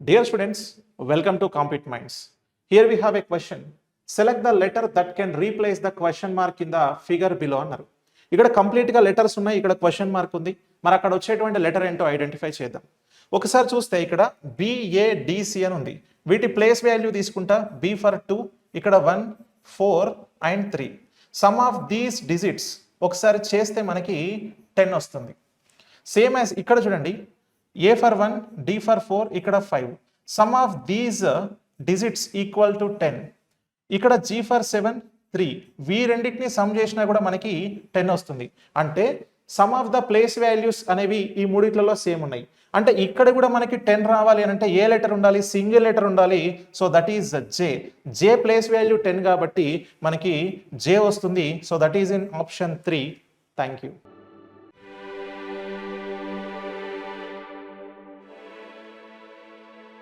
Dear students, welcome to Compete Minds. Here we have a question. Select the letter that can replace the question mark in the figure below అన్నారు. ఇక్కడ కంప్లీట్గా letters ఉన్నాయి, ఇక్కడ question mark ఉంది. మరి అక్కడ వచ్చేటువంటి లెటర్ ఏంటో ఐడెంటిఫై చేద్దాం. ఒకసారి చూస్తే ఇక్కడ BADC అని ఉంది. వీటి ప్లేస్ వాల్యూ తీసుకుంటా B for 2, ఇక్కడ 1, 4 and 3. Some of these digits ఒకసారి చేస్తే మనకి 10 వస్తుంది. సేమ్ యాజ్ ఇక్కడ చూడండి, A for 1, D for 4, ఇక్కడ 5. Sum of these digits equal to 10. ఇక్కడ G for 7, 3. వీ రెండింటిని సమ్ చేసినా కూడా మనకి 10 వస్తుంది. అంటే some of the place values అనేవి ఈ మూడిట్లలో సేమ్ ఉన్నాయి. అంటే ఇక్కడ కూడా మనకి 10 రావాలి అని అంటే ఏ లెటర్ ఉండాలి? సింగిల్ లెటర్ ఉండాలి. So that is J place value 10 కాబట్టి మనకి J వస్తుంది. So that is in option 3. Thank you.